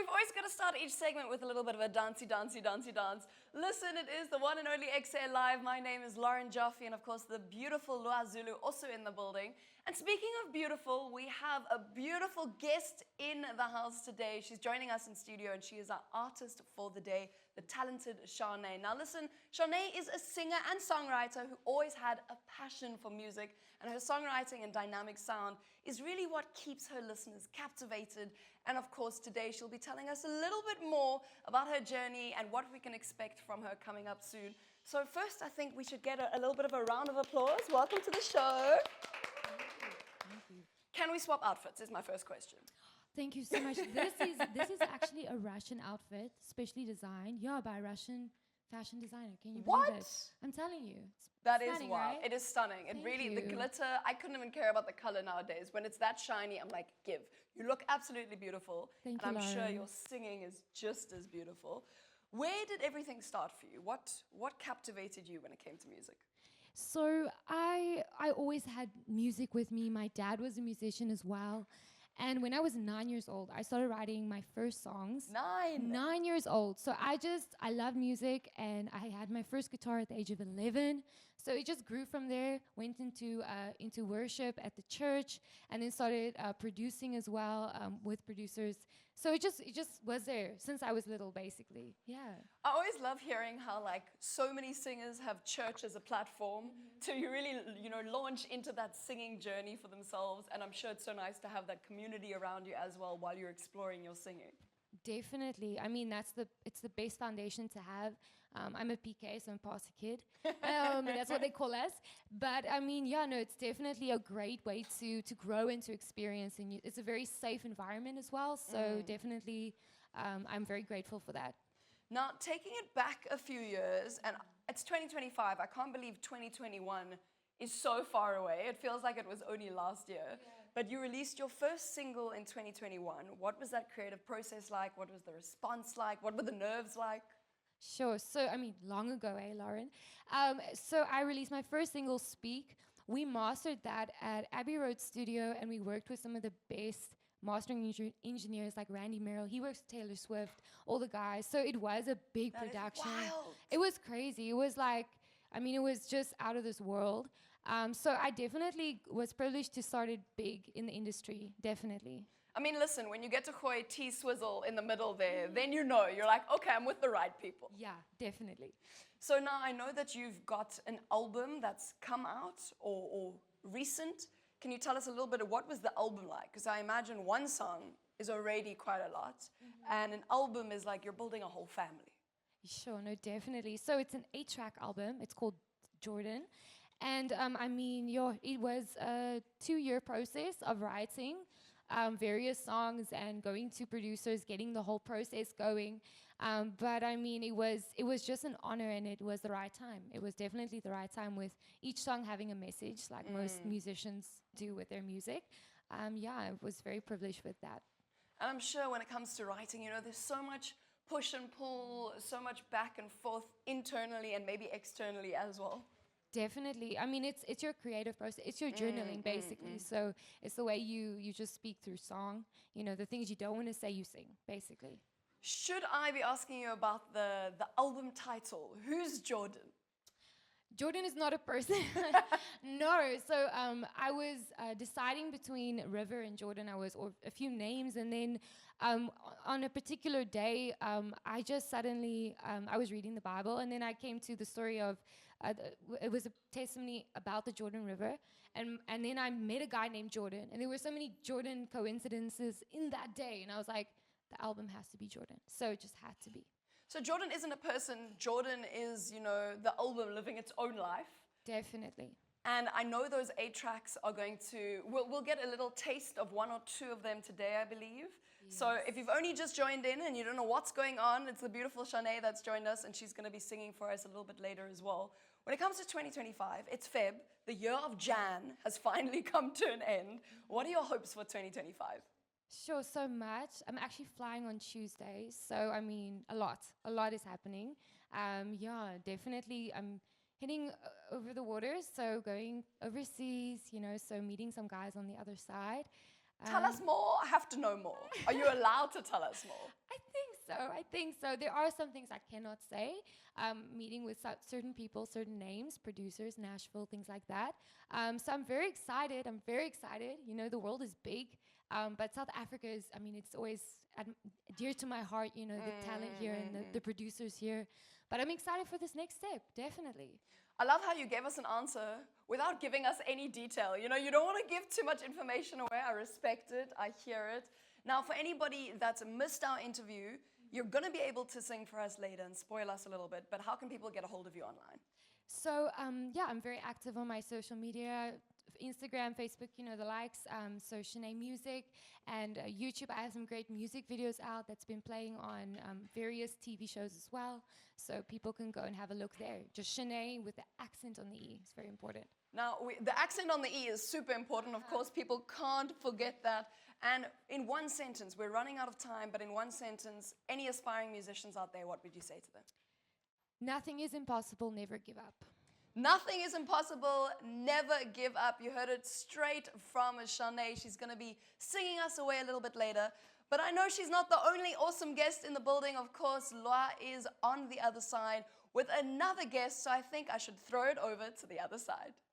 we've always got to start each segment with a little bit of a dancey dance. Listen, it is the one and only Ekse Live. My name is Lauren Joffe, and of course the beautiful Lua Zulu also in the building. And speaking of beautiful, we have a beautiful guest in the house today. She's joining us in studio, and she is our artist for the day, the talented Chané. Now listen, Chané is a singer and songwriter who always had a passion for music, and her songwriting and dynamic sound is really what keeps her listeners captivated. And of course, today she'll be telling us a little bit more about her journey and what we can expect from her coming up soon. So first, I think we should get a little bit of a round of applause. Welcome to the show. Thank you. Can we swap outfits is my first question. Thank you so much. This is actually a Russian outfit, specially designed, by a Russian fashion designer. Can you believe it? I'm telling you. That is stunning, wow. right? It is stunning. It really, the glitter, I couldn't even care about the color nowadays. When it's that shiny, I'm like, give. You look absolutely beautiful. Thank and you, I'm sure Lauren. your singing is just as beautiful. Where did everything start for you? What captivated you when it came to music? So I always had music with me. My dad was a musician as well. And when I was 9 years old, I started writing my first songs. 9 years old. So I love music, and I had my first guitar at the age of 11. So it just grew from there, went into worship at the church, and then started producing as well with producers. So it just was there since I was little, basically. Yeah. I always love hearing how like so many singers have church as a platform to really, launch into that singing journey for themselves. And I'm sure it's so nice to have that community around you as well while you're exploring your singing. Definitely. I mean, it's the best foundation to have. I'm a PK, so I'm a pastor kid. That's what they call us. But I mean, it's definitely a great way to grow and to experience. And it's a very safe environment as well. So definitely, I'm very grateful for that. Now, taking it back a few years, and it's 2025. I can't believe 2021 is so far away. It feels like it was only last year. Yeah. But you released your first single in 2021. What was that creative process like? What was the response like? What were the nerves like? Sure. So, I mean, long ago, Lauren? So I released my first single, Speak. We mastered that at Abbey Road Studio, and we worked with some of the best mastering engineers like Randy Merrill. He works with Taylor Swift, all the guys. So it was a big production. It was crazy. It was like, it was just out of this world. So I definitely was privileged to start it big in the industry, definitely. I mean, listen, when you get to Gooi T-Swizzle in the middle there, then you're like, okay, I'm with the right people. Yeah, definitely. So now I know that you've got an album that's come out or recent. Can you tell us a little bit of what was the album like? Because I imagine one song is already quite a lot, and an album is like you're building a whole family. Sure, no, definitely. So it's an 8-track album. It's called Jordan. And it was a 2-year process of writing various songs and going to producers, getting the whole process going. But it was just an honor, and it was the right time. It was definitely the right time, with each song having a message, like most musicians do with their music. I was very privileged with that. And I'm sure when it comes to writing, there's so much push and pull, so much back and forth internally and maybe externally as well. Definitely. It's your creative process. It's your journaling, basically. So it's the way you just speak through song. The things you don't want to say, you sing, basically. Should I be asking you about the album title? Who's Jordan? Jordan is not a person. No. So I was deciding between River and Jordan. or a few names, and then on a particular day, I just suddenly I was reading the Bible, and then I came to the story of it was a testimony about the Jordan River, and then I met a guy named Jordan, and there were so many Jordan coincidences in that day, and I was like, the album has to be Jordan, so it just had to be. So Jordan isn't a person. Jordan is, the album living its own life. Definitely. And I know those 8 tracks are going to, we'll get a little taste of 1 or 2 of them today, I believe. Yes. So if you've only just joined in and you don't know what's going on, it's the beautiful Chané that's joined us, and she's going to be singing for us a little bit later as well. When it comes to 2025, it's Feb. The year of Jan has finally come to an end. What are your hopes for 2025? Sure, so much. I'm actually flying on Tuesday, so a lot is happening. Definitely. I'm heading over the waters, so going overseas, so meeting some guys on the other side. Tell us more. I have to know more. Are you allowed to tell us more? I think so. I think so. There are some things I cannot say. Meeting with certain people, certain names, producers, Nashville, things like that. So I'm very excited. I'm very excited. You know, the world is big. But South Africa is, I mean, it's always dear to my heart, you know, the talent here and the producers here. But I'm excited for this next step, definitely. I love how you gave us an answer without giving us any detail. You know, you don't want to give too much information away. I respect it. I hear it. Now, for anybody that's missed our interview, you're going to be able to sing for us later and spoil us a little bit, but how can people get a hold of you online? So, yeah, I'm very active on my social media, Instagram, Facebook, you know, the likes. So Chané Music and YouTube. I have some great music videos out that's been playing on various TV shows as well. So people can go and have a look there. Just Chané with the accent on the E. It's very important. Now, the accent on the E is super important. Of course, people can't forget that. And in one sentence, we're running out of time, but in one sentence, any aspiring musicians out there, what would you say to them? Nothing is impossible, never give up. Nothing is impossible, never give up. You heard it straight from Chané. She's going to be singing us away a little bit later. But I know she's not the only awesome guest in the building. Of course, Loa is on the other side with another guest, so I think I should throw it over to the other side.